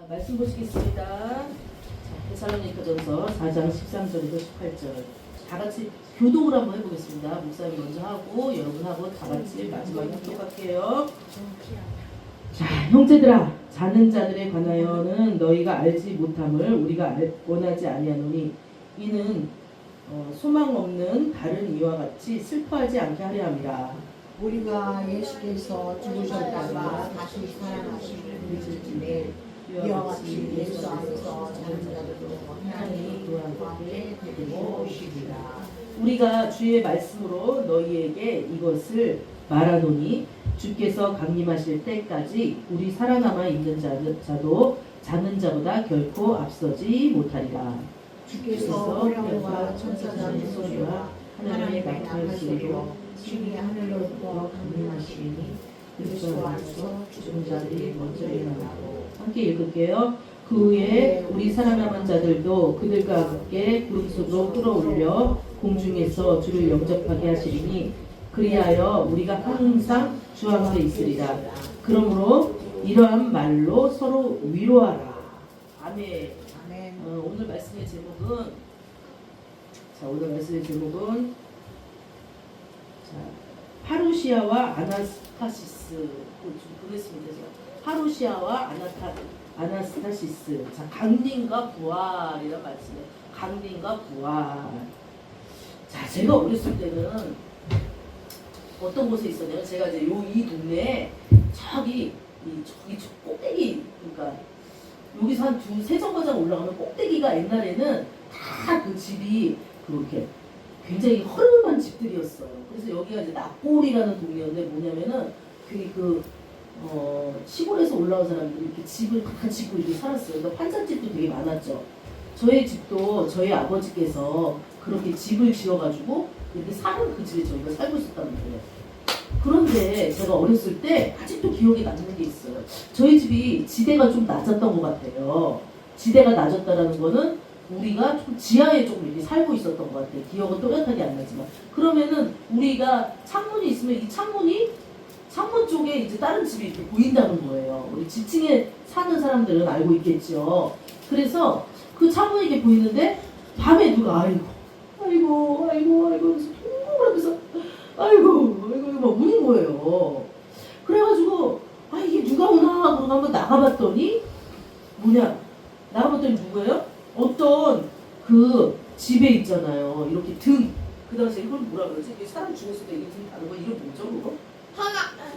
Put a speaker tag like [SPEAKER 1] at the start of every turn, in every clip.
[SPEAKER 1] 말씀 보시겠습니다. 자, 데살로니가전서 4장 13절에서 18절. 다 같이 교독을 한번 해보겠습니다. 목사님 먼저 하고 여러분하고 다 같이 마지막에 합독할게요. 자, 형제들아, 자는 자들에 관하여는 너희가 알지 못함을 우리가 원하지 아니하노니 이는 소망 없는 다른 이와 같이 슬퍼하지 않게 하려 함이라.
[SPEAKER 2] 우리가 예수께서 죽으셨다가 다시 살아나시는 일주일에 이와 같이 예수 안에서 자는 자들도 하나님이 그와 함께 데리고 오시리라.
[SPEAKER 1] 우리가 주의 말씀으로 너희에게 이것을 말하노니 주께서 강림하실 때까지 우리 살아남아 있는 자도 자는 자보다 결코 앞서지 못하리라.
[SPEAKER 2] 주께서 호령과 천사장의 소리와 하나님의 나팔 소리로 심히 하늘로부터 강림하시니 그리스도 안에서 죽은 자들이 먼저 일어나고.
[SPEAKER 1] 함께 읽을게요. 그 후에 우리 살아남은 자들도 그들과 함께 구름 속으로 끌어올려 공중에서 주를 영접하게 하시리니 그리하여 우리가 항상 주 앞에 있으리라. 그러므로 이러한 말로 서로 위로하라. 아멘. 오늘 말씀의 제목은 파루시아와 아나스타시스 좀 보냈습니다. 파루시아와 아나스타시스. 자, 강림과 부활이란 말씀이에요. 강림과 부활. 자, 제가 어렸을 때는 어떤 곳에 있었냐면 제가 이제 이 동네에 저기 저 꼭대기, 그러니까 여기서 한 두세 정거장 올라가면 꼭대기가 옛날에는 다 그 집이 그렇게 굉장히 허름한 집들이었어요. 그래서 여기가 이제 납골이라는 동네였는데 뭐냐면은 시골에서 올라온 사람들이 이렇게 집을 다 짓고 이렇게 살았어요. 그러니까 판잣집도 되게 많았죠. 저희 집도 저희 아버지께서 그렇게 집을 지어가지고 이렇게 사는 그 집에 저희가 살고 있었다는 거예요. 그런데 제가 어렸을 때 아직도 기억에 남는 게 있어요. 저희 집이 지대가 좀 낮았던 것 같아요. 지대가 낮았다라는 거는 우리가 좀 지하에 좀 이렇게 살고 있었던 것 같아요. 기억은 또렷하게 안 나지만. 그러면은 우리가 창문이 있으면 이 창문 쪽에 이제 다른 집이 이렇게 보인다는 거예요. 우리 지층에 사는 사람들은 알고 있겠죠. 그래서 그 창문이 이렇게 보이는데 밤에 누가 아이고 그래서 통곡하면서 아이고 막 우는 거예요. 그래가지고 이게 누가 오나 그러고 한번 나가봤더니 나가봤더니 누구예요? 어떤 그 집에 있잖아요. 이렇게 등. 그 당시에 이걸 뭐라 그러지? 사람 죽었을 때 이게 등 다는 거 이름 뭐죠 그거?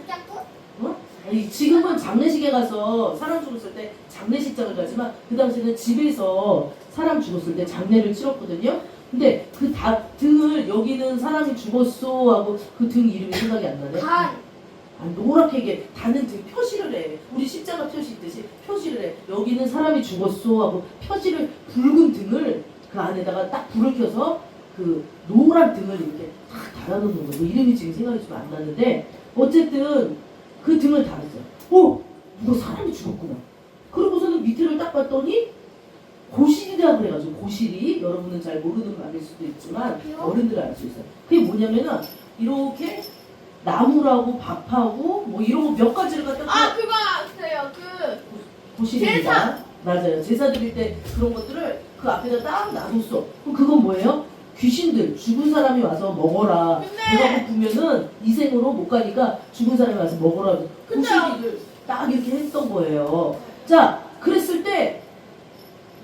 [SPEAKER 3] 짝꿍?
[SPEAKER 1] 아니, 지금은 장례식에 가서 사람 죽었을 때 장례식장을 가지만 그 당시에는 집에서 사람 죽었을 때 장례를 치렀거든요. 근데 그 등을 여기는 사람이 죽었어 하고 그 등 이름이 생각이 안 나네. 노랗게 다는 등 표시를 해. 우리 십자가 표시 있듯이 표시를 해. 여기는 사람이 죽었어 하고 표시를 붉은 등을 그 안에다가 딱 불을 켜서 그 노란 등을 이렇게 딱 달아놓는 거예요. 이름이 지금 생각이 좀 안 나는데 어쨌든 그 등을 달았어요. 이거 사람이 죽었구나. 그러고서는 밑에를 딱 봤더니 고실이라 그래가지고 고실이 여러분은 잘 모르는 말일 수도 있지만 어른들은 알 수 있어요. 그게 뭐냐면은 이렇게 나무라고 밥하고 뭐 이런 거 몇 가지를 갖다가
[SPEAKER 3] 그거 있어요.
[SPEAKER 1] 고실입니다.
[SPEAKER 3] 제사.
[SPEAKER 1] 맞아요. 제사 드릴 때 그런 것들을 그 앞에다 딱 놔뒀어. 그럼 그건 뭐예요? 귀신들, 죽은 사람이 와서 먹어라. 배가 고프면은 이생으로 못 가니까 죽은 사람이 와서 먹어라. 고실이를 딱 이렇게 했던 거예요. 자, 그랬을 때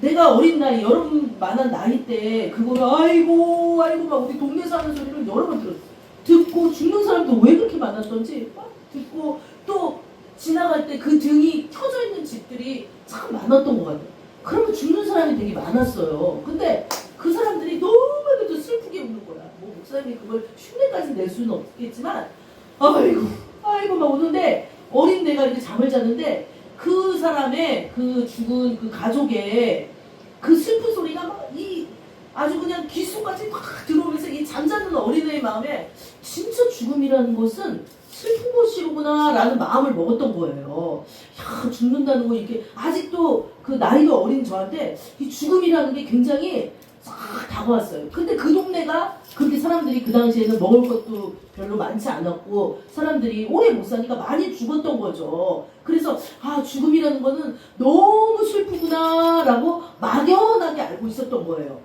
[SPEAKER 1] 내가 어린 나이, 여러분만한 나이 때 그거를 아이고 막 우리 동네에서 하는 소리를 여러 번 들었어요. 듣고 죽는 사람도 왜 그렇게 많았던지 막 듣고 또 지나갈 때 그 등이 켜져 있는 집들이 참 많았던 것 같아요. 그러면 죽는 사람이 되게 많았어요. 근데 그 사람들이 너무나도 슬프게 우는 거야. 뭐 목사님이 그걸 흉내까지 낼 수는 없겠지만 아이고 막 우는데 어린 내가 이렇게 잠을 잤는데 그 사람의 그 죽은 그 가족의 그 슬픈 소리가 막 아주 그냥 귓속까지 막 들어오면서 이 잠자는 어린애의 마음에 진짜 죽음이라는 것은 슬픈 것이구나 라는 마음을 먹었던 거예요. 죽는다는 거 이렇게 아직도 그 나이가 어린 저한테 이 죽음이라는 게 굉장히 싹 다가왔어요. 근데 그 동네가 그렇게 사람들이 그 당시에는 먹을 것도 별로 많지 않았고 사람들이 오래 못 사니까 많이 죽었던 거죠. 그래서 아 죽음이라는 거는 너무 슬프구나라고 막연하게 알고 있었던 거예요.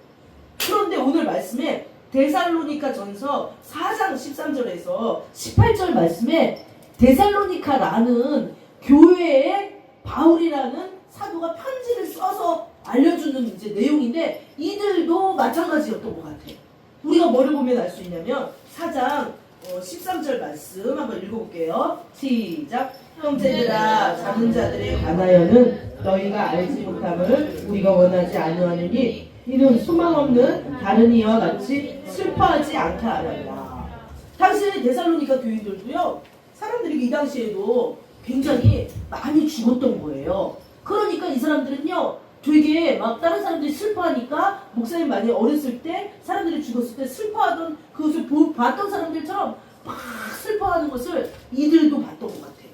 [SPEAKER 1] 그런데 오늘 말씀에 데살로니가 전서 4장 13절에서 18절 말씀에 데살로니카라는 교회에 바울이라는 사도가 편지를 써서 알려주는 이제 내용인데 이들도 마찬가지였던 것 같아요. 우리가 뭐를 보면 알 수 있냐면 4장 13절 말씀 한번 읽어볼게요. 시작. 형제들아 작은 자들에 관하여는 너희가 알지 못함을 우리가 원하지 아니하느니 이는 소망 없는 다른 이와 같이 슬퍼하지 않게 하려니라. 당시 데살로니가 교인들도요 사람들이 이 당시에도 굉장히 많이 죽었던 거예요. 그러니까 이 사람들은요 되게 막 다른 사람들이 슬퍼하니까 목사님 많이 어렸을 때 사람들이 죽었을 때 슬퍼하던 그것을 봤던 사람들처럼 막 슬퍼하는 것을 이들도 봤던 것 같아요.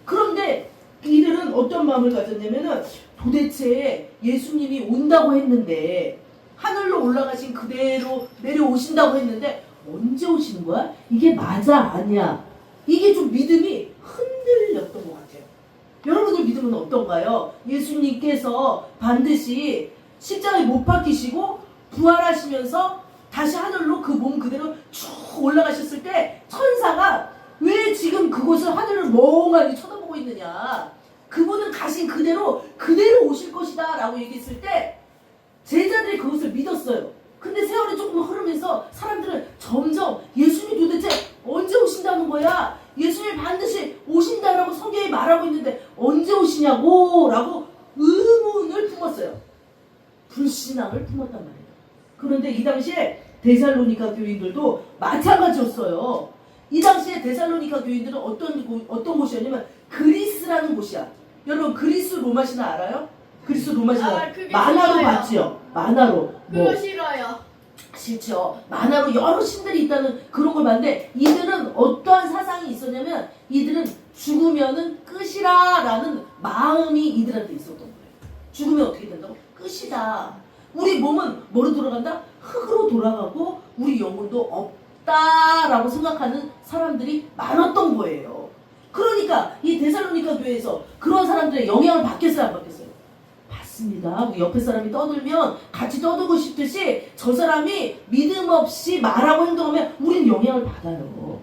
[SPEAKER 1] 그런데 이들은 어떤 마음을 가졌냐면은 도대체 예수님이 온다고 했는데 하늘로 올라가신 그대로 내려오신다고 했는데 언제 오시는 거야? 이게 맞아 아니야? 이게 좀 믿음이 흔들렸던 것 같아요. 여러분들 믿음은 어떤가요? 예수님께서 반드시 십자가에 못 박히시고 부활하시면서 다시 하늘로 그 몸 그대로 쭉 올라가셨을 때 천사가 왜 지금 그곳을 하늘을 멍하니 쳐다보고 있느냐? 그분은 가신 그대로 오실 것이다 라고 얘기했을 때 제자들이 그것을 믿었어요. 근데 세월이 조금 흐르면서 사람들은 점점 예수님이 도대체 언제 오신다는 거야? 예수님이 반드시 오신다라고 성경이 말하고 있는데 언제 오시냐고 라고 의문을 품었어요. 불신앙을 품었단 말이에요. 그런데 이 당시에 데살로니가 교인들도 마찬가지였어요. 이 당시에 데살로니가 교인들은 어떤 곳이었냐면 그리스라는 곳이야. 여러분 그리스 로마 신화 알아요? 그리스 로마 신화
[SPEAKER 3] 그게
[SPEAKER 1] 만화로
[SPEAKER 3] 싫어요.
[SPEAKER 1] 봤지요? 만화로
[SPEAKER 3] 그거 싫어요.
[SPEAKER 1] 싫죠. 만화로 여러 신들이 있다는 그런 걸 봤는데 이들은 어떠한 사상이 있었냐면 이들은 죽으면은 끝이라 라는 마음이 이들한테 있었던 거예요. 죽으면 어떻게 된다고? 끝이다. 우리 몸은 뭐로 돌아간다? 흙으로 돌아가고 우리 영혼도 없다라고 생각하는 사람들이 많았던 거예요. 그러니까 이 데살로니가 교회에서 그런 사람들의 영향을 받겠어요 안 받겠어요? 받습니다. 옆에 사람이 떠들면 같이 떠들고 싶듯이 저 사람이 믿음 없이 말하고 행동하면 우리는 영향을 받아요.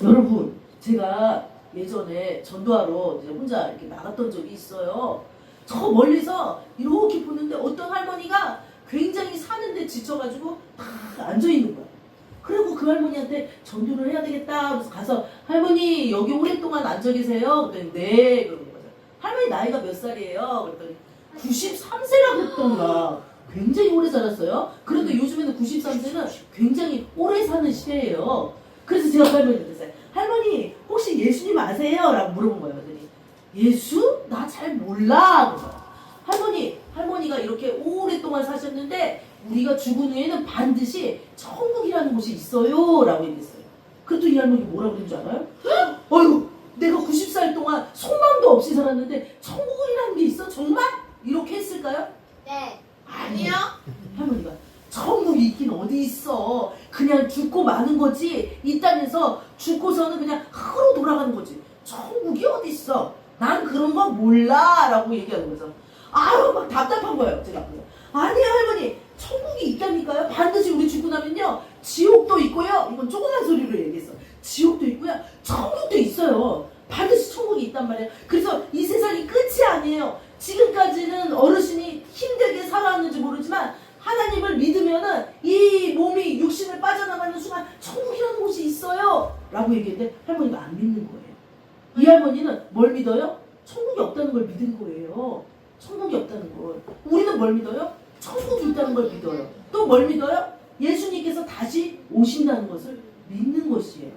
[SPEAKER 1] 여러분 제가 예전에 전도하러 이제 혼자 이렇게 나갔던 적이 있어요. 저 멀리서 이렇게 보는데 어떤 할머니가 굉장히 사는데 지쳐가지고 딱 앉아있는 거야. 그리고 그 할머니한테 전도를 해야 되겠다 그래서 가서 할머니 여기 오랫동안 앉아 계세요? 그랬더니 네 그러는 거죠. 할머니 나이가 몇 살이에요? 그랬더니 93세라고 했던가. 굉장히 오래 살았어요. 그런데 요즘에는 93세는 굉장히 오래 사는 시대예요. 그래서 제가 그 할머니한테 그랬어요. 할머니 혹시 예수님 아세요? 라고 물어본 거예요. 그랬더니 예수? 나 잘 몰라. 할머니가 이렇게 오랫동안 사셨는데 우리가 죽은 후에는 반드시 천국이라는 곳이 있어요 라고 얘기했어요. 그랬더니 이 할머니 뭐라고 그랬는 줄 알아요? 어휴 내가 90살 동안 소망도 없이 살았는데 천국이라는 게 있어? 정말? 이렇게 했을까요?
[SPEAKER 3] 네.
[SPEAKER 1] 아니요. 할머니가 천국이 있긴 어디 있어. 그냥 죽고 마는 거지. 이 땅에서 죽고서는 그냥 흙으로 돌아가는 거지. 천국이 어디 있어. 난 그런 거 몰라 라고 얘기하는 거죠. 아유 막 답답한 거예요. 제가 아니요 할머니 천국이 있다니까요. 반드시 우리 죽고 나면요 지옥도 있고요. 이건 조그만 소리로 얘기했어. 지옥도 있고요 천국도 있어요. 반드시 천국이 있단 말이에요. 그래서 이 세상이 끝이 아니에요. 지금까지는 어르신이 힘들게 살아왔는지 모르지만 하나님을 믿으면은 이 몸이 육신을 빠져나가는 순간 천국이라는 곳이 있어요 라고 얘기했는데 할머니가 안 믿는 거예요. 이 할머니는 뭘 믿어요? 천국이 없다는 걸 믿은 거예요. 천국이 없다는 걸. 우리는 뭘 믿어요? 천국이 있다는 걸 믿어요. 또 뭘 믿어요? 예수님께서 다시 오신다는 것을 믿는 것이에요.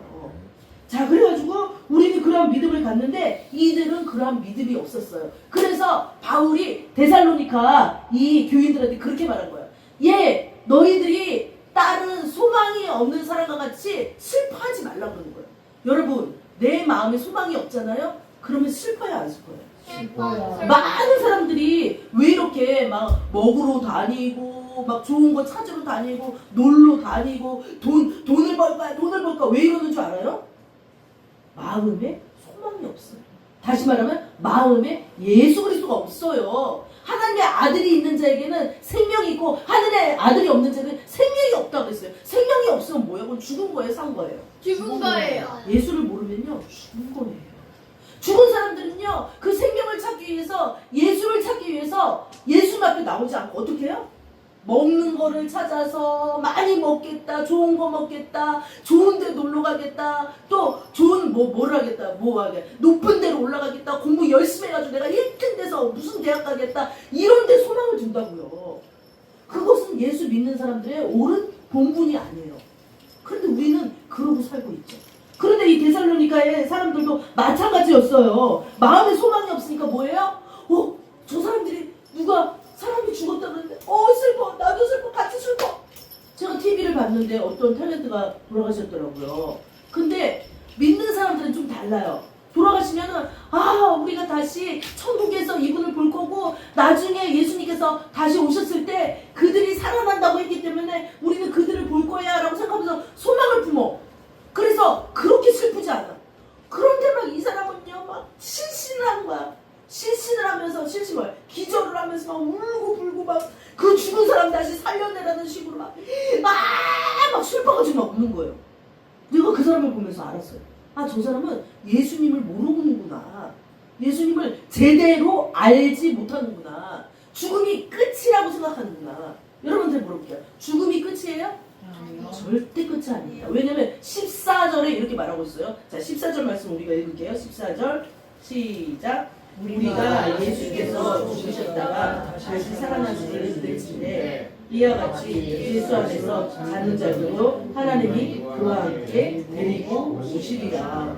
[SPEAKER 1] 자 그래가지고 우리는 그러한 믿음을 갖는데 이들은 그러한 믿음이 없었어요. 그래서 바울이 데살로니가 이 교인들한테 그렇게 말한 거예요. 예, 너희들이 다른 소망이 없는 사람과 같이 슬퍼하지 말라 그러는 거예요. 여러분 내 마음에 소망이 없잖아요? 그러면 슬퍼야 안 슬퍼요?
[SPEAKER 3] 슬퍼요.
[SPEAKER 1] 많은 사람들이 왜 이렇게 막 먹으러 다니고 막 좋은 거 찾으러 다니고 놀러 다니고 돈을 벌까 왜 이러는 줄 알아요? 마음에 소망이 없어요. 다시 말하면 마음에 예수 그리스도가 없어요. 하나님의 아들이 있는 자에게는 생명이 있고 하늘의 아들이 없는 자에게는 생명이 없다고 했어요. 생명이 없으면 뭐예요? 그건 죽은 거예요, 산 거예요?
[SPEAKER 3] 죽은 거예요.
[SPEAKER 1] 예수를 모르면요 죽은 거예요. 죽은 사람들은요 그 생명을 찾기 위해서 예수를 찾기 위해서 예수 앞에 나오지 않고 어떻게 해요? 먹는 거를 찾아서 많이 먹겠다, 좋은 거 먹겠다, 좋은 데 놀러 가겠다, 또 좋은 뭘 하겠다, 높은 데로 올라가겠다, 공부 열심히 해가지고 내가 1등 돼서 무슨 대학 가겠다, 이런 데 소망을 둔다고요. 그것은 예수 믿는 사람들의 옳은 본분이 아니에요. 그런데 우리는 그러고 살고 있죠. 그런데 이 데살로니가의 사람들도 마찬가지였어요. 마음에 소망이 없으니까 뭐예요? 저 사람들이 사람이 죽었다 그러는데 슬퍼, 나도 슬퍼, 같이 슬퍼. 제가 TV를 봤는데 어떤 탤런트가 돌아가셨더라고요. 근데 믿는 사람들은 좀 달라요. 돌아가시면은 우리가 다시 천국에서 이분을 볼 거고 나중에 예수님께서 다시 오셨을 때 그들이 살아난다고 했기 때문에 우리는 그들을 볼 거야 라고 생각하면서 소망을 품어. 그래서 그렇게 슬프지 않아. 그런데 막 이 사람은요 막 실신을 하는 거야. 실신을 하면서 기절을 하면서 막 울고 불고 막 그 죽은 사람 다시 살려내라는 식으로 막 슬퍼가지고 막 우는 거예요. 내가 그 사람을 보면서 알았어요. 저 사람은 예수님을 모르는구나. 예수님을 제대로 알지 못하는구나. 죽음이 끝이라고 생각하는구나. 여러분들 물어볼게요. 죽음이 끝이에요? 절대 끝이 아닙니다. 왜냐면 14절에 이렇게 말하고 있어요. 자, 14절 말씀 우리가 읽을게요. 14절 시작. 우리가 예수께서 죽으셨다가 다시 살아나시기를 믿을진데 이와 같이 예수 안에서 자는 자들도 하나님이 그와 함께 데리고 오시리라.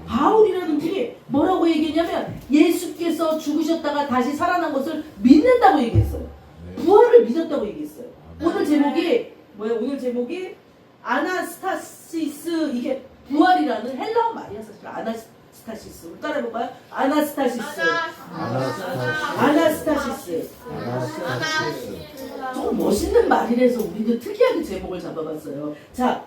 [SPEAKER 1] 바울이라는 분이 뭐라고 얘기했냐면 예수께서 죽으셨다가 다시 살아난 것을 믿는다고 얘기했어요. 부활을 믿었다고 얘기했어요. 오늘 제목이 뭐예요? 오늘 제목이 아나스타시스, 이게 부활이라는 헬라어 말이야. 사실 아나스타시스. 우리 따라해볼까요? 아나스타시스. 조금 멋있는 말이라서 우리도 특이하게 제목을 잡아봤어요. 자,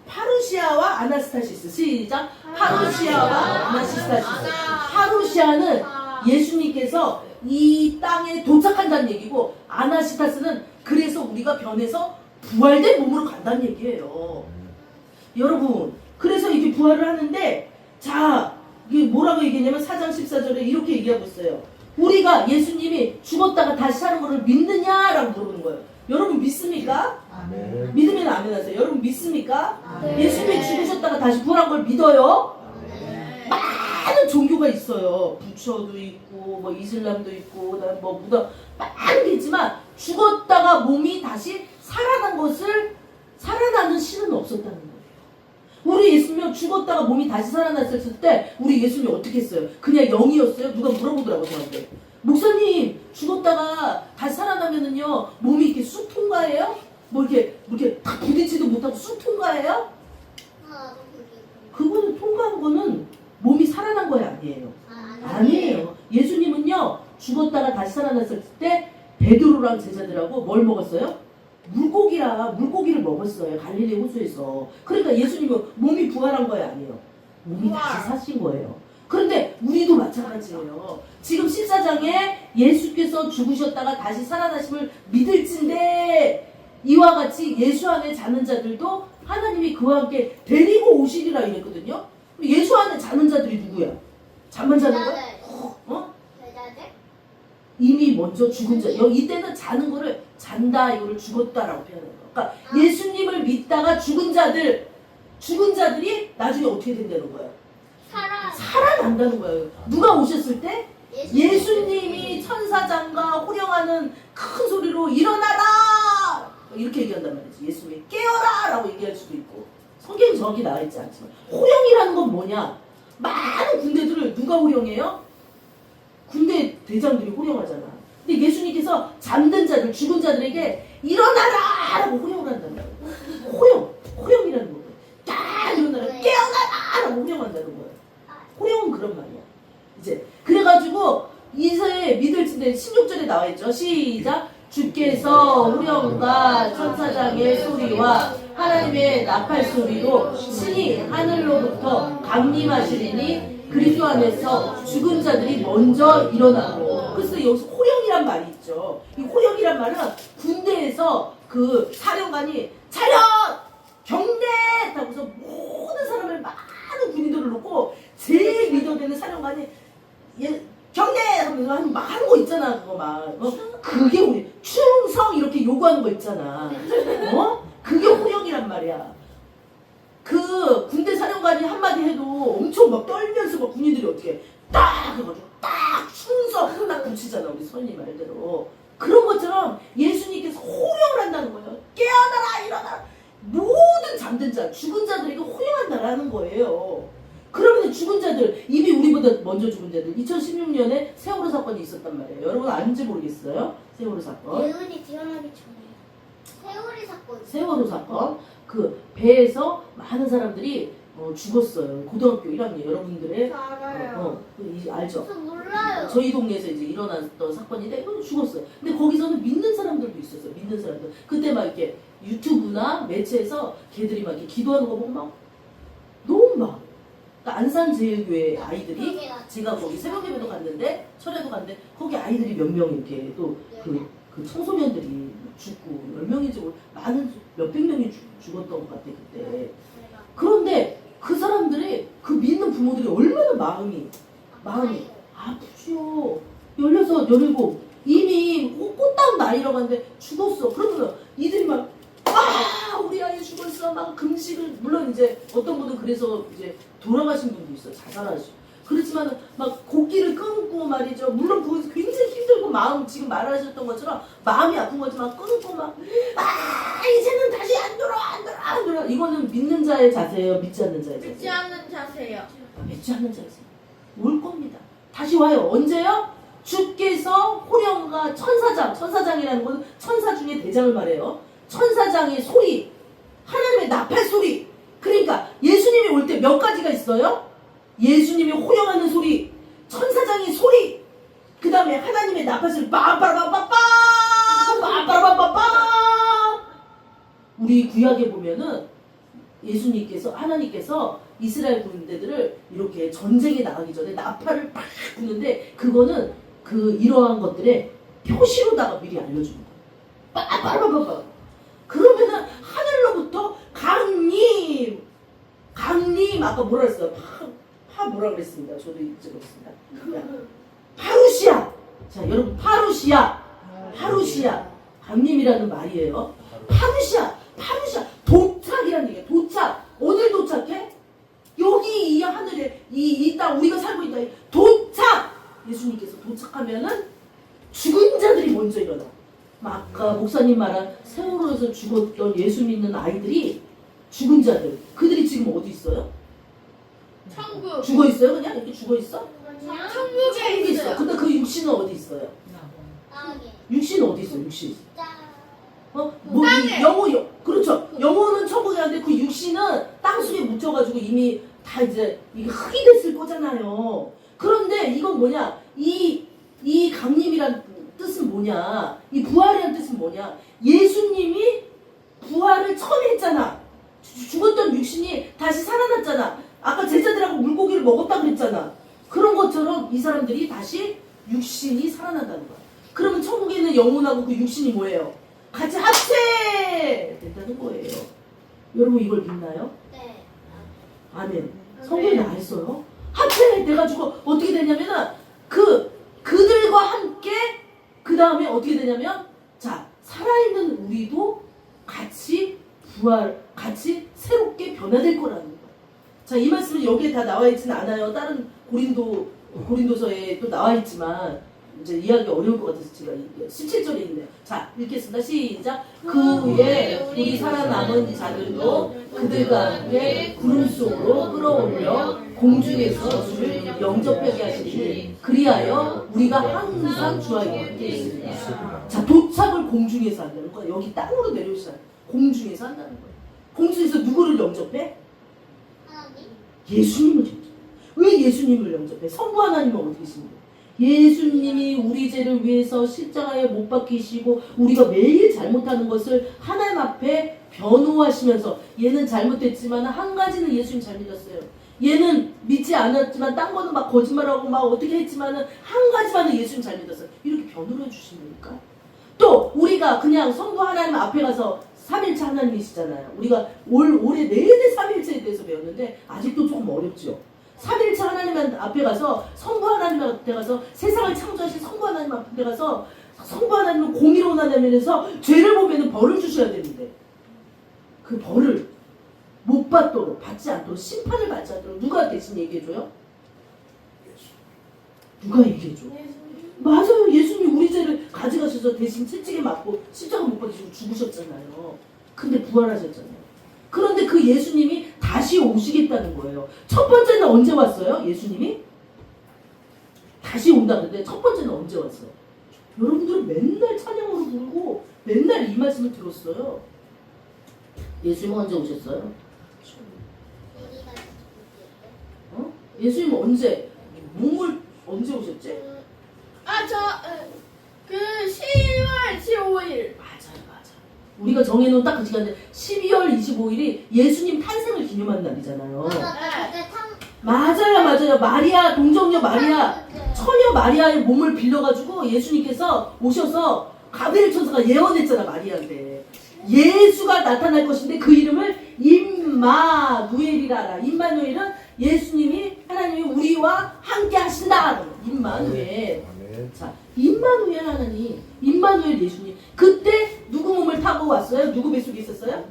[SPEAKER 1] 파루시아와 아나스타시스. 시작. 파루시아와 아나스타시스. 파루시아는 예수님께서 이 땅에 도착한다는 얘기고, 아나스타스는 그래서 우리가 변해서 부활된 몸으로 간다는 얘기예요. 여러분, 그래서 이렇게 부활을 하는데, 자, 이게 뭐라고 얘기했냐면 4장 14절에 이렇게 얘기하고 있어요. 우리가 예수님이 죽었다가 다시 사는 것을 믿느냐라고 물어보는 거예요. 여러분 믿습니까?
[SPEAKER 2] 아멘.
[SPEAKER 1] 믿으면 아멘 하세요. 여러분 믿습니까?
[SPEAKER 3] 네.
[SPEAKER 1] 예수님이 죽으셨다가 다시 부활한 걸 믿어요?
[SPEAKER 3] 네.
[SPEAKER 1] 많은 종교가 있어요. 부처도 있고 뭐 이슬람도 있고 그다음에 뭐 무당 많은 게 있지만 죽었다가 몸이 다시 살아나는 신은 없었다는 거예요. 우리 예수님 죽었다가 몸이 다시 살아났을 때 우리 예수님이 어떻게 했어요? 그냥 영이었어요? 누가 물어보더라고 저한테. 목사님 죽었다가 다시 살아나면은요 몸이 이렇게 쑥 통과해요? 뭐 이렇게 다 부딪지도 못하고 쑥 통과해요? 그거는 통과한 거는 몸이 살아난 거야 아니에요? 아니에요. 예수님은요 죽었다가 다시 살아났을 때 베드로랑 제자들하고 뭘 먹었어요? 물고기를 먹었어요. 갈릴리 호수에서. 그러니까 예수님은 몸이 부활한 거야 아니에요? 몸이 다시 사신 거예요. 그런데 우리도 마찬가지예요. 지금 14장에 예수께서 죽으셨다가 다시 살아나심을 믿을진데 이와 같이 예수 안에 자는 자들도 하나님이 그와 함께 데리고 오시리라 이랬거든요. 예수 안에 자는 자들이 누구야? 잠만 자는 거야? 이미 먼저 죽은 자. 이때는 자는 거를 잔다 이거를 죽었다라고 표현해요. 그러니까 예수님을 믿다가 죽은 자들이 나중에 어떻게 된다는 거예요? 살아난다는 거예요. 누가 오셨을 때? 예수님이 천사장과 호령하는 큰 소리로 일어나라! 이렇게 얘기한단 말이지. 예수님이 깨어라! 라고 얘기할 수도 있고. 성경이 정확히 나와있지 않지만. 호령이라는 건 뭐냐? 많은 군대들을 누가 호령해요? 군대 대장들이 호령하잖아. 근데 예수님께서 잠든 자들, 죽은 자들에게 일어나라! 라고 호령을 한단 말이에요. 호령이라는 거예요. 딱 일어나라! 깨어나라! 라고 호령한다는 거예요. 호령은 그런 말이야. 이제 그래가지고 이제 믿을진데 16절에 나와 있죠. 시작. 주께서 후령과 천사장의 소리와 하나님의 나팔 소리로 신이 하늘로부터 강림하시리니 그리스도 안에서 죽은 자들이 먼저 일어나고. 그래서 여기서 호령이란 말이 있죠. 이 호령이란 말은 군대에서 그 사령관이 차렷! 경례! 하고서 모든 사람을 많은 군인들을 놓고 제일 리더되는 사령관이 경례! 하면서 막 하는 거 있잖아. 그거 막. 그게 우리 충성 이렇게 요구하는 거 있잖아. 그게 호령이란 말이야. 그 군대 사령관이 한마디 해도 엄청 막 떨면서 막 군인들이 어떻게 딱 해가지고 딱 충성 딱 붙이잖아. 우리 선이 말대로. 그런 것처럼 예수님께서 호령을 한다는 거예요. 깨어나라 일어나라. 모든 잠든 자 죽은 자들에게 호령한다라는 거예요. 그러면 죽은 자들 이미 우리보다 먼저 죽은 자들 2016년에 세월호 사건이 있었단 말이에요. 여러분 아는지 모르겠어요. 세월호 사건.
[SPEAKER 3] 예언이 태어나기 전에 세월이 사건.
[SPEAKER 1] 세월호 사건. 그 배에서 많은 사람들이 죽었어요. 고등학교 1학년 여러분들의
[SPEAKER 3] 알아요.
[SPEAKER 1] 알죠?
[SPEAKER 3] 저 몰라요.
[SPEAKER 1] 저희 동네에서 이제 일어났던 사건인데 죽었어요. 근데 거기서는 믿는 사람들도 있었어요. 믿는 사람들. 그때 막 이렇게 유튜브나 매체에서 걔들이 막 이렇게 기도하는 거 보면 막 너무 막 그러니까 안산제일교회 아이들이 제가 거기 새벽예배도 갔는데 철회도 갔는데 거기 아이들이 몇 명 이렇게 또 그 청소년들이 죽고 몇 명인지 많은 몇백 명이 죽었던 것 같아 그때. 그런데 그 사람들이 그 믿는 부모들이 얼마나 마음이 아프죠. 16, 17 이미 꽃다운 나이라고 하는데 죽었어. 그러면 이들이 막 우리 아이 죽었어 막 금식을 물론 이제 어떤 분은 그래서 이제 돌아가신 분도 있어. 자살하시고. 그렇지만 막 곡기를 끊고 말이죠. 물론 그것이 굉장히 힘들고 마음 지금 말하셨던 것처럼 마음이 아픈 거지만 끊고 막 이제는 다시 안 돌아. 이거는 믿는 자의 자세예요. 믿지 않는 자의 자세예요.
[SPEAKER 3] 믿지 않는 자세요.
[SPEAKER 1] 믿지 않는 자세요. 올 겁니다. 다시 와요. 언제요? 주께서 호령과 천사장이라는 건 천사 중에 대장을 말해요. 천사장의 소리, 하나님의 나팔 소리. 그러니까 예수님이 올 때 몇 가지가 있어요? 예수님이 호령하는 소리, 천사장의 소리, 그 다음에 하나님의 나팔 소리, 빠빠빠빠빠. 우리 구약에 보면은 예수님께서 하나님께서 이스라엘 군대들을 이렇게 전쟁에 나가기 전에 나팔을 팍 부는데 그거는 그 이러한 것들의 표시로다가 미리 알려주는 거예요. 빠빠빠빠. 그러면은 하늘로부터 강림 아까 뭐라 그랬어요? 파 뭐라 그랬습니다. 저도 잊어버렸습니다. 파루시아. 자 여러분 파루시아 강림이라는 말이에요. 파루시아 도착이라는 얘기예요. 도착 어딜 도착해? 여기 이 하늘에 이 땅 우리가 살고 있다. 도착 예수님께서 도착하면은 죽은 자들이 먼저 일어나. 아까 목사님 말한 세월호에서 죽었던 예수 믿는 아이들이 죽은 자들 그들이 지금 어디 있어요?
[SPEAKER 3] 천국.
[SPEAKER 1] 죽어 있어요? 그냥 이렇게 죽어 있어?
[SPEAKER 3] 천국에 있어요.
[SPEAKER 1] 근데 그 육신은 어디 있어요? 육신은 어디 있어? 육신. 뭐
[SPEAKER 3] 땅에.
[SPEAKER 1] 그렇죠. 영혼은 천국에 가는데 그 육신은 땅 속에 묻혀가지고 이미 다 이제 이게 흙이 됐을 거잖아요. 그런데 이건 뭐냐? 이 강림이란 뜻은 뭐냐? 이 부활이란 뜻은 뭐냐? 예수님이 부활을 처음에 했잖아. 죽었던 육신이 다시 살아났잖아. 아까 제자들하고 물고기를 먹었다 그랬잖아. 그런 것처럼 이 사람들이 다시 육신이 살아난다는 거야. 그러면 천국에 있는 영혼하고 그 육신이 뭐예요? 같이 합체됐다는 거예요. 여러분 이걸 믿나요?
[SPEAKER 3] 네.
[SPEAKER 1] 아멘. 성경에 나와 있어요. 합체돼가지고 어떻게 되냐면은 그들과 함께 그 다음에 어떻게 되냐면 자 살아있는 우리도 같이 같이 새롭게 변화될 거라는 거예요. 자 이 말씀은 여기에 다 나와 있지는 않아요. 다른 고린도서에 또 나와 있지만 이제 이해하기 어려울 것 같아서 제가 17절에 있네요. 자 읽겠습니다. 시작. 그 후에 우리 살아남은 자들도 그들과 함께 구름 속으로 끌어올려 공중에서 주를 영접하게 하시니 그리하여 우리가 항상 주와 함께 있습니다. 자 도착을 공중에서 한다는 거야. 여기 땅으로 내려오시잖아. 공중에서 한다는 거야. 공중에서 누구를 영접해?
[SPEAKER 3] 하나님.
[SPEAKER 1] 예수님을 영접해. 왜 예수님을 영접해? 성부 하나님은 어디 계십니까? 예수님이 우리 죄를 위해서 십자가에 못 박히시고 우리가 매일 잘못하는 것을 하나님 앞에 변호하시면서 얘는 잘못했지만 한 가지는 예수님 잘 믿었어요. 얘는 믿지 않았지만 딴 거는 막 거짓말하고 막 어떻게 했지만은 한 가지만은 예수님 잘 믿었어요. 이렇게 변호를 해주십니까? 또 우리가 그냥 성부 하나님 앞에 가서 삼일체 하나님이시잖아요. 우리가 올해 내내 삼일체에 대해서 배웠는데 아직도 조금 어렵죠. 삼일체 하나님 앞에 가서 성부 하나님 앞에 가서 세상을 창조하신 성부 하나님 앞에 가서 성부 하나님은 공의로운 하나님에서 죄를 보면 벌을 주셔야 되는데 그 벌을 못 받도록 받지 않도록 심판을 받지 않도록 누가 대신 얘기해줘요? 누가 얘기해줘? 맞아요. 예수님이 우리 죄를 가져가셔서 대신 채찍에 맞고 십자가 못 박히시고 죽으셨잖아요. 근데 부활하셨잖아요. 그런데 그 예수님이 다시 오시겠다는 거예요. 첫 번째는 언제 왔어요? 예수님이? 다시 온다는데 첫 번째는 언제 왔어요? 여러분들은 맨날 찬양으로 부르고 맨날 이 말씀을 들었어요. 예수님은 언제 오셨어요? 어? 예수님은 언제? 몸을 언제 오셨지?
[SPEAKER 3] 그 10월 15일.
[SPEAKER 1] 맞아. 우리가 정해놓은 딱 그 시간에 12월 25일이 예수님 탄생을 기념하는 날이잖아요. 맞아요. 마리아, 동정녀 마리아, 처녀 마리아의 몸을 빌려가지고 예수님께서 오셔서 가브리엘 천사가 예언했잖아, 마리아한테. 예수가 나타날 것인데 그 이름을 임마누엘이라 알아. 임마누엘은 예수님이 하나님이 우리와 함께 하신다. 임마누엘. 자, 임마누엘 하나님, 임마누엘 예수님. 그때 누구 몸을 타고 왔어요? 누구 뱃속에 있었어요?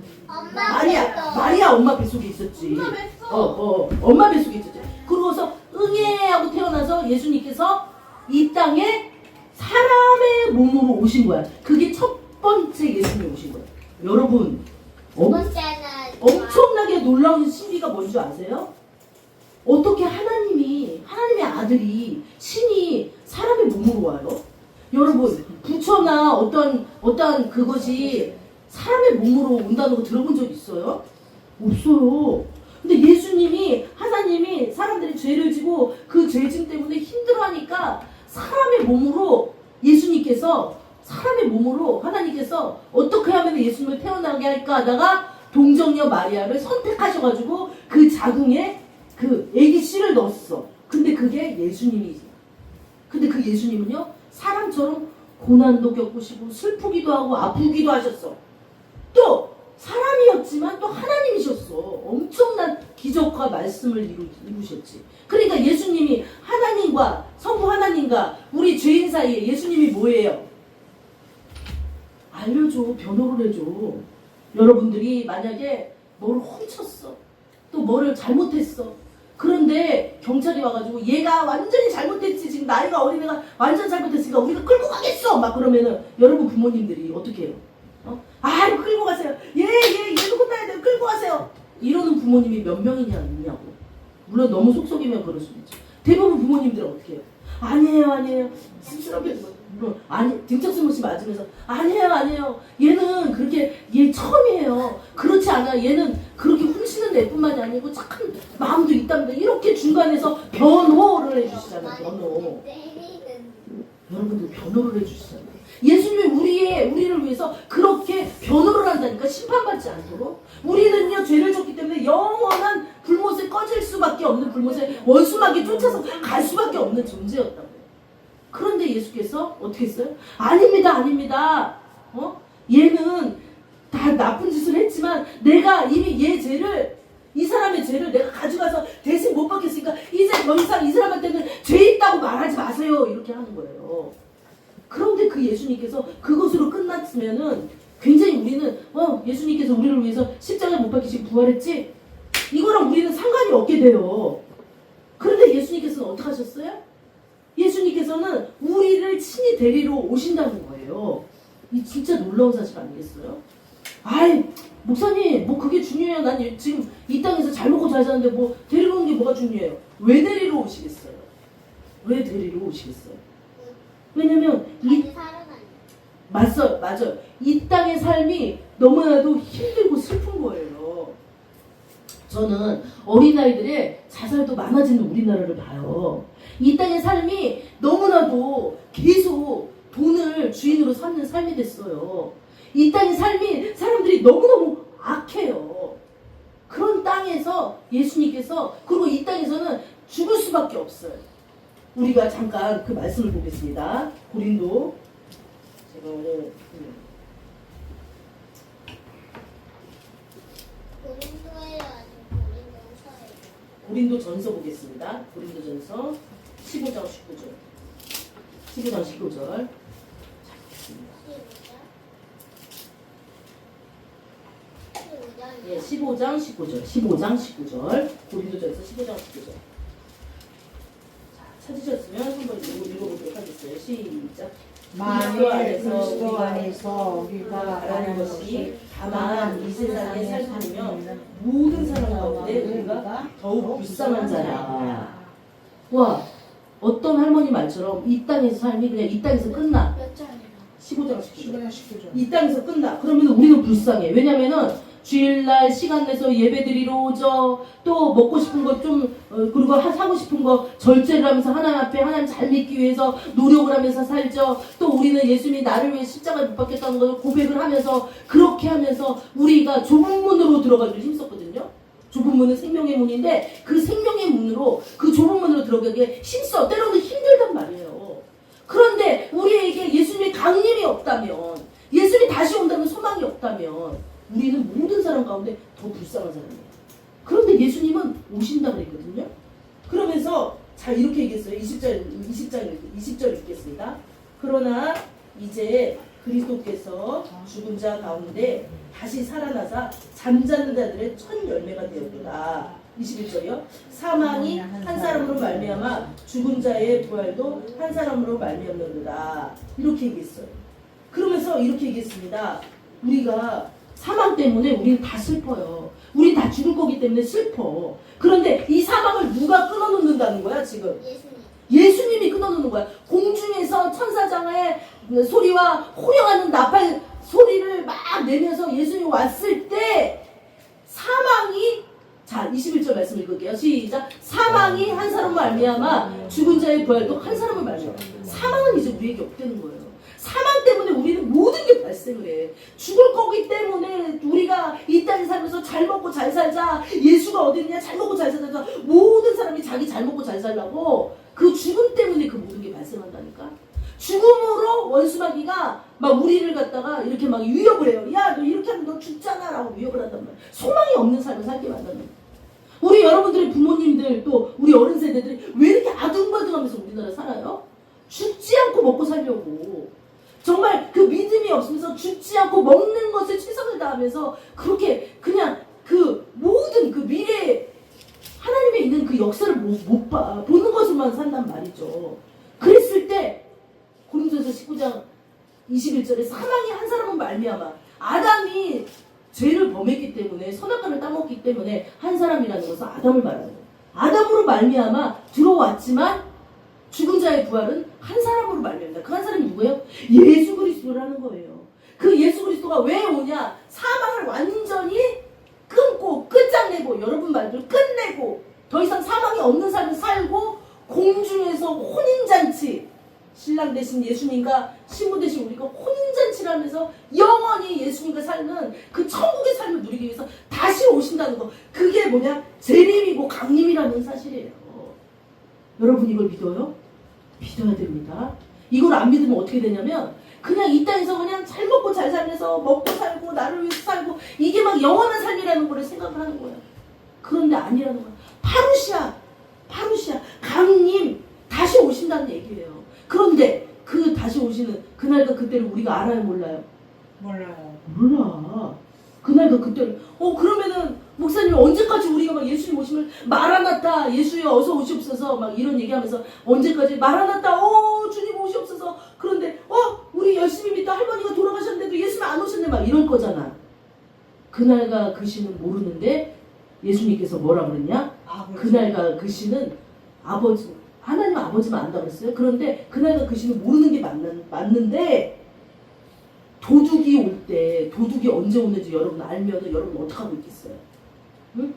[SPEAKER 1] 마리아 엄마 뱃속에 있었지. 엄마 뱃속에 있었지. 그러고서 응애하고 태어나서 예수님께서 이 땅에 사람의 몸으로 오신 거야. 그게 첫 번째 예수님이 오신 거야. 여러분, 엄청나게 놀라운 신비가 뭔지 아세요? 어떻게 하나님의 아들이 신이 사람의 몸으로 와요? 여러분, 부처나 어떤 그것이 사람의 몸으로 온다는 거 들어본 적 있어요? 없어요. 근데 예수님이 하나님이 사람들이 죄를 지고 그 죄짐 때문에 힘들어하니까 사람의 몸으로 하나님께서 어떻게 하면 예수님을 태어나게 할까 하다가 동정녀 마리아를 선택하셔가지고 그 자궁에 그 애기 씨를 넣었어. 근데 그게 예수님이지. 근데 그 예수님은요, 사람처럼 고난도 겪으시고 슬프기도 하고 아프기도 하셨어. 또 사람이었지만 또 하나님이셨어. 엄청난 기적과 말씀을 이루셨지. 그러니까 예수님이 하나님과 성부 하나님과 우리 죄인 사이에 예수님이 뭐예요? 알려줘. 변호를 해줘. 여러분들이 만약에 뭐를 훔쳤어, 또 뭐를 잘못했어. 그런데 경찰이 와가지고 얘가 완전히 잘못했지, 지금 나이가 어린애가 완전 잘못했으니까 우리가 끌고 가겠어 막 그러면은 여러분 부모님들이 어떻게 해요? 이거 끌고 가세요. 얘도 혼나야 돼요. 끌고 가세요. 이러는 부모님이 몇 명이냐 있냐고. 물론 너무 속속이면 그럴 수도 있죠. 대부분 부모님들은 어떻게 해요? 아니에요. 씁쓸하게 등짝스무시 맞으면서 아니에요. 얘는 그렇게 얘 처음이에요. 그렇지 않아. 얘는 그렇게 훔치는 애뿐만이 아니고 착한 마음도 있답니다. 이렇게 중간에서 변호를 해주시잖아요. 변호. 여러분들 변호를 해주시잖아요. 예수님이 우리를 위해서 그렇게 변호를 한다니까. 심판받지 않도록. 우리는요 죄를 졌기 때문에 영원한 불못에 꺼질 수밖에 없는, 불못에 원수막이 쫓아서 갈 수밖에 없는 존재였다고요. 그런데 예수께서 어떻게 했어요? 아닙니다. 얘는 다 나쁜 짓을 했지만 내가 이미 이 사람의 죄를 내가 가져가서 대신 못 받겠으니까 이제 더 이상 이 사람한테는 죄 있다고 말하지 마세요. 이렇게 하는 거예요. 그런데 그 예수님께서 그것으로 끝났으면은 굉장히 우리는 예수님께서 우리를 위해서 십자가에 못 박히시고 부활했지? 이거랑 우리는 상관이 없게 돼요. 그런데 예수님께서는 어떻게 하셨어요? 예수님께서는 우리를 친히 데리러 오신다는 거예요. 이 진짜 놀라운 사실 아니겠어요? 목사님, 그게 중요해요. 난 지금 이 땅에서 잘 먹고 잘 사는데 데리러 오는 게 뭐가 중요해요? 왜 데리러 오시겠어요? 왜냐면 맞아요. 이 땅의 삶이 너무나도 힘들고 슬픈 거예요. 저는 어린아이들의 자살도 많아지는 우리나라를 봐요. 이 땅의 삶이 너무나도 계속 돈을 주인으로 삼는 삶이 됐어요. 이 땅의 삶이 사람들이 너무너무 악해요. 그런 땅에서 예수님께서, 그리고 이 땅에서는 죽을 수밖에 없어요. 우리가 잠깐 그 말씀을 보겠습니다. 고린도, 제가 오늘
[SPEAKER 4] 고린도예요, 아니면 고린도서예요?
[SPEAKER 1] 고린도 전서 보겠습니다. 고린도 전서 15장 19절. 15장 19절. 자, 보겠습니다.
[SPEAKER 4] 15장?
[SPEAKER 1] 예, 15장 19절. 15장 19절. 고린도 전서 15장 19절. 자, 찾으셨으면 한번 읽어보도록 하겠어요. 시작.
[SPEAKER 2] 만일 그리스도 안에서 우리가
[SPEAKER 1] 바라는
[SPEAKER 2] 바라는
[SPEAKER 1] 것이
[SPEAKER 2] 것이
[SPEAKER 1] 다만 이 세상에 살면 모든 사람 가운데 우리가 더욱 불쌍한 자라. 와, 어떤 할머니 말처럼 이 땅에서 삶이 그냥 이 땅에서 끝나.
[SPEAKER 3] 몇 장이나?
[SPEAKER 1] 15장 19절.
[SPEAKER 2] 19절.
[SPEAKER 1] 이 땅에서 끝나. 그러면 우리는 불쌍해. 왜냐면은 주일날 시간 내서 예배 드리러 오죠. 또 먹고 싶은 거 좀, 그리고 사고 싶은 거 절제를 하면서 하나님 앞에 하나님 잘 믿기 위해서 노력을 하면서 살죠. 또 우리는 예수님이 나를 위해 십자가에 못 박혔다는 것을 고백을 하면서, 그렇게 하면서 우리가 좁은 문으로 들어가기로 힘썼거든요. 좁은 문은 생명의 문인데 그 생명의 문으로, 그 좁은 문으로 들어가기에 힘써. 때로는 힘들단 말이에요. 그런데 우리에게 예수님의 강림이 없다면, 예수님이 다시 온다는 소망이 없다면 우리는 모든 사람 가운데 더 불쌍한 사람이에요. 그런데 예수님은 오신다고 그랬거든요. 그러면서 자, 이렇게 얘기했어요. 20절 읽겠습니다. 그러나 이제 그리스도께서 죽은 자 가운데 다시 살아나사 잠자는 자들의 첫 열매가 되었도다. 21절이요. 사망이 한 사람으로 말미암아 죽은 자의 부활도 한 사람으로 말미암는도다. 이렇게 얘기했어요. 그러면서 이렇게 얘기했습니다. 우리가 사망 때문에 우리는 다 슬퍼요. 우린 다 죽을 거기 때문에 슬퍼. 그런데 이 사망을 누가 끊어놓는다는 거야 지금? 예수님이 끊어놓는 거야. 공중에서 천사장의 소리와 호령하는 나팔 소리를 막 내면서 예수님이 왔을 때 사망이, 자 21절 말씀 읽을게요. 시작. 사망이 한 사람을 말미암아 죽은 자의 부활도 한 사람을 말미암아. 사망은 이제 우리에게 없다는 거예요. 사망 때문에 우리는 모든 게 발생을 해. 죽을 거기 때문에 우리가 이 땅에 살면서 잘 먹고 잘 살자. 예수가 어디 있냐? 잘 먹고 잘 살자. 모든 사람이 자기 잘 먹고 잘 살라고 그 죽음 때문에 그 모든 게 발생한다니까. 죽음으로 원수마귀가 막 우리를 갖다가 이렇게 막 위협을 해요. 야, 너 이렇게 하면 너 죽잖아 라고 위협을 한단 말이야. 소망이 없는 삶을 살게 만든단 말이야. 우리 여러분들의 부모님들 또 우리 어른 세대들이 왜 이렇게 아둥바둥하면서 우리나라 살아요? 죽지 않고 먹고 살려고. 정말 그 믿음이 없으면서 죽지 않고 먹는 것에 최선을 다하면서 그렇게 그냥 그 모든 그 미래에 하나님의 있는 그 역사를 못 봐. 보는 것으로만 산단 말이죠. 그랬을 때 고린도서 19장 21절에 사망이 한 사람은 말미암아, 아담이 죄를 범했기 때문에 선악과를 따먹기 때문에 한 사람이라는 것은 아담을 말하는 거예요. 아담으로 말미암아 들어왔지만 죽은 자의 부활은 한 사람으로 말미암다. 그 한 사람이 누구예요? 예수 그리스도라는 거예요. 그 예수 그리스도가 왜 오냐? 사망을 완전히 끊고 끝장내고, 여러분 말대로 끝내고 더 이상 사망이 없는 삶을 살고 공중에서 혼인잔치, 신랑 대신 예수님과 신부 대신 우리가 혼인잔치를 하면서 영원히 예수님과 사는 그 천국의 삶을 누리기 위해서 다시 오신다는 거. 그게 뭐냐? 재림이고 강림이라는 사실이에요. 여러분 이걸 믿어요? 믿어야 됩니다. 이걸 안 믿으면 어떻게 되냐면 그냥 이 땅에서 그냥 잘 먹고 잘 살면서 먹고 살고 나를 위해서 살고 이게 막 영원한 삶이라는 걸 생각을 하는 거예요. 그런데 아니라는 거야. 파루시아 강림 다시 오신다는 얘기예요. 그런데 그 다시 오시는 그날과 그때를 우리가 알아요, 몰라요? 몰라. 그날과 그때를. 그러면은 목사님 언제까지 우리가 막 예수님 오시면 마라나타 예수여 어서 오시옵소서 막 이런 얘기하면서 언제까지 마라나타 주님 오시옵소서. 그런데 우리 열심히 믿다 할머니가 돌아가셨는데도 예수님 안 오셨네 막 이럴 거잖아. 그날과 그 시는 모르는데 예수님께서 뭐라 그랬냐? 그날과 그 시는 아버지, 하나님 아버지만 안다고 그랬어요. 그런데 그날과 그 시는 모르는 게 맞는데 도둑이 올 때, 도둑이 언제 오는지 여러분 알면 여러분 어떡하고 있겠어요? 응?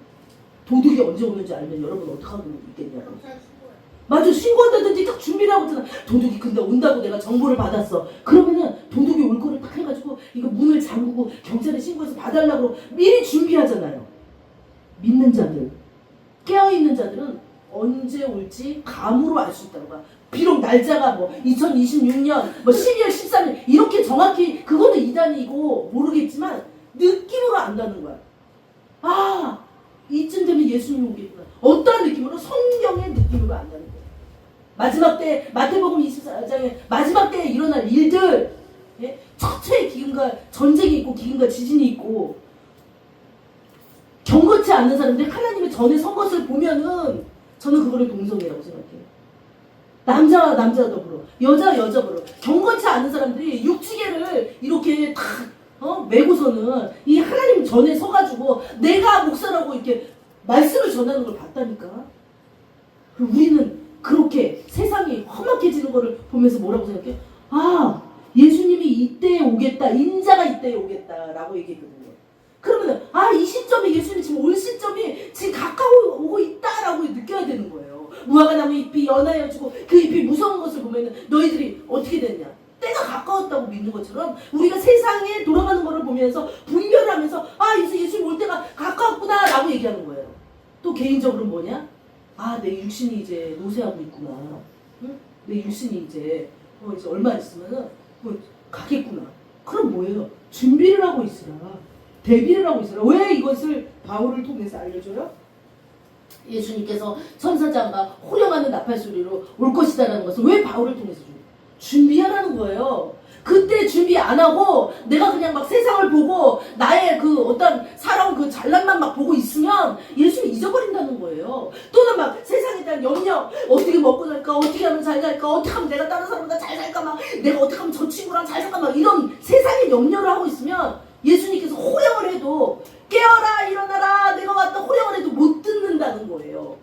[SPEAKER 1] 도둑이 언제 오는지 알면 여러분 어떡하고 있겠냐고.
[SPEAKER 4] 경찰 신고해.
[SPEAKER 1] 맞아, 신고한다든지 딱 준비를 하고 있잖아. 도둑이 근데 온다고 내가 정보를 받았어. 그러면은 도둑이 올 거를 딱 해가지고 이거 문을 잠그고 경찰에 신고해서 봐달라고 미리 준비하잖아요. 믿는 자들, 깨어있는 자들은 언제 올지 감으로 알 수 있다는 거야. 비록 날짜가 뭐 2026년 뭐 12월 13일 이렇게 정확히 그거는 이단이고 모르겠지만 느낌으로 안다는 거야. 아, 이쯤 되면 예수님이 오겠구나. 어떠한 느낌으로? 성경의 느낌으로 안다는 거야. 마지막 때 마태복음 24장에 마지막 때에 일어날 일들, 예? 처처의 기근과 전쟁이 있고 기근과 지진이 있고 경건치 않는 사람들이 하나님의 전에 선 것을 보면은 저는 그거를 동성애라고 생각해요. 남자와 남자 더불어, 여자와 여자 더불어. 경건치 않은 사람들이 육지계를 이렇게 다 메고서는 이 하나님 전에 서가지고 내가 목사라고 이렇게 말씀을 전하는 걸 봤다니까. 그럼 우리는 그렇게 세상이 험악해지는 거를 보면서 뭐라고 생각해요? 아, 예수님이 이때에 오겠다, 인자가 이때에 오겠다라고 얘기했거든요. 그러면 이 시점에 예수님이 지금 올 시점이 지금 가까워오고 있다라고 느껴야 되는 거예요. 무화과 나무 잎이 연하여지고 그 잎이 무서운 것을 보면 너희들이 어떻게 됐냐? 때가 가까웠다고 믿는 것처럼 우리가 세상에 돌아가는 것을 보면서 분별하면서 이제 예수님 올 때가 가까웠구나 라고 얘기하는 거예요. 또 개인적으로 뭐냐? 내 육신이 이제 노쇠하고 있구나. 응? 내 육신이 이제 얼마 있으면은 가겠구나. 그럼 뭐예요? 준비를 하고 있으라. 대비를 하고 있으라. 왜 이것을 바울을 통해서 알려줘요? 예수님께서 천사장과 호령하는 나팔 소리로 올 것이다라는 것을 왜 바울을 통해서 줘요? 준비하라는 거예요. 그때 준비 안 하고 내가 그냥 막 세상을 보고 나의 그 어떤 살아온 그 잘난만 막 보고 있으면 예수님 잊어버린다는 거예요. 또는 막 세상에 대한 염려, 어떻게 먹고 살까, 어떻게 하면 잘 살까, 어떻게 하면 내가 다른 사람보다 잘 살까, 막 내가 어떻게 하면 저 친구랑 잘 살까, 막 이런 세상의 염려를 하고 있으면 예수님께서 호령을 해도 깨어라 일어나라 내가 왔다 호령을 해도 못 듣는다는 거예요.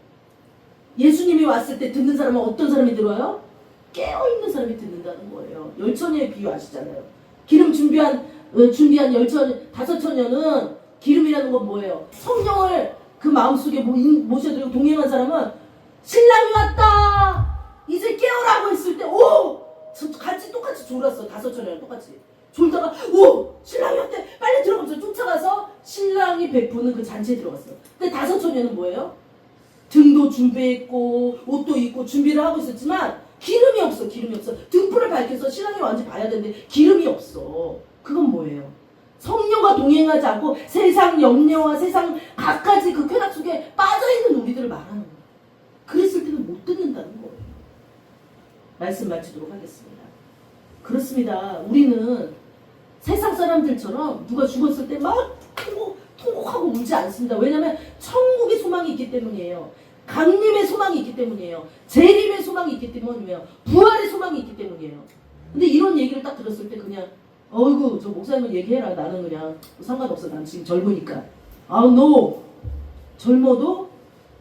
[SPEAKER 1] 예수님이 왔을 때 듣는 사람은 어떤 사람이 들어요? 깨어있는 사람이 듣는다는 거예요. 열처녀의 비유 아시잖아요. 기름 준비한 열처녀, 5처녀는 기름이라는 건 뭐예요? 성령을 그 마음속에 모셔들고 동행한 사람은 신랑이 왔다 이제 깨어라고 했을 때 같이 똑같이 졸았어. 5처녀랑 똑같이 졸다가 신랑이 왔대 빨리 들어가면서 쫓아가서 신랑이 베푸는 그 잔치에 들어갔어. 근데 5처녀는 뭐예요? 등도 준비했고 옷도 입고 준비를 하고 있었지만 기름이 없어. 등불을 밝혀서 신랑이 왔는지 봐야 되는데 기름이 없어. 그건 뭐예요? 성령과 동행하지 않고 세상 염려와 세상 갖가지 그 쾌락 속에 빠져있는 우리들을 말하는 거예요. 그랬을 때는 못 듣는다는 거예요. 말씀 마치도록 하겠습니다. 그렇습니다. 우리는 세상 사람들처럼 누가 죽었을 때 막 통곡하고 울지 않습니다. 왜냐하면 천국의 소망이 있기 때문이에요. 강림의 소망이 있기 때문이에요. 재림의 소망이 있기 때문이에요. 부활의 소망이 있기 때문이에요. 근데 이런 얘기를 딱 들었을 때 그냥 어이구 저 목사님은 얘기해라. 나는 그냥 상관없어. 난 지금 젊으니까. no. 젊어도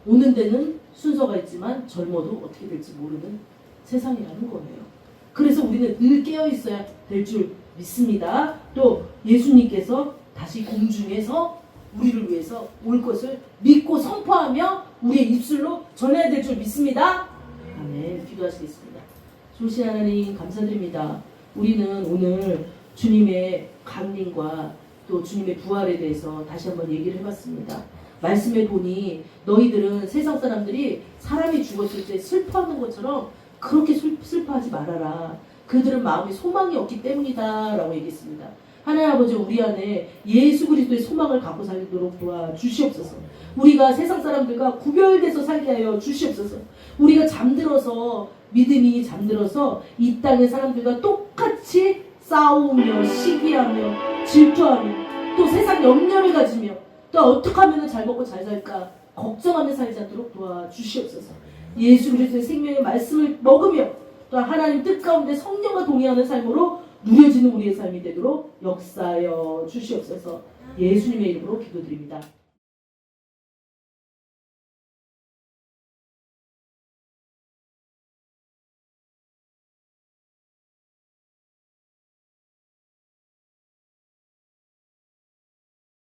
[SPEAKER 1] 오는 데는 순서가 있지만 젊어도 어떻게 될지 모르는 세상이라는 거예요. 그래서 우리는 늘 깨어있어야 될 줄 믿습니다. 또 예수님께서 다시 공중에서 우리를 위해서 올 것을 믿고 선포하며 우리의 입술로 전해야 될 줄 믿습니다. 아멘. 기도하시겠습니다. 좋으신 하나님 감사드립니다. 우리는 오늘 주님의 강림과 또 주님의 부활에 대해서 다시 한번 얘기를 해봤습니다. 말씀에 보니 너희들은 세상 사람들이 사람이 죽었을 때 슬퍼하는 것처럼 그렇게 슬퍼하지 말아라. 그들은 마음에 소망이 없기 때문이다 라고 얘기했습니다. 하나님 아버지 우리 안에 예수 그리스도의 소망을 갖고 살도록 도와주시옵소서. 우리가 세상 사람들과 구별돼서 살게 하여 주시옵소서. 우리가 믿음이 잠들어서 이 땅의 사람들과 똑같이 싸우며 시기하며 질투하며 또 세상 염려를 가지며 또 어떻게 하면 잘 먹고 잘 살까 걱정하며 살지 않도록 도와주시옵소서. 예수 그리스도의 생명의 말씀을 먹으며 또 하나님 뜻 가운데 성령과 동의하는 삶으로 누려지는 우리의 삶이 되도록 역사하여 주시옵소서. 예수님의 이름으로 기도드립니다.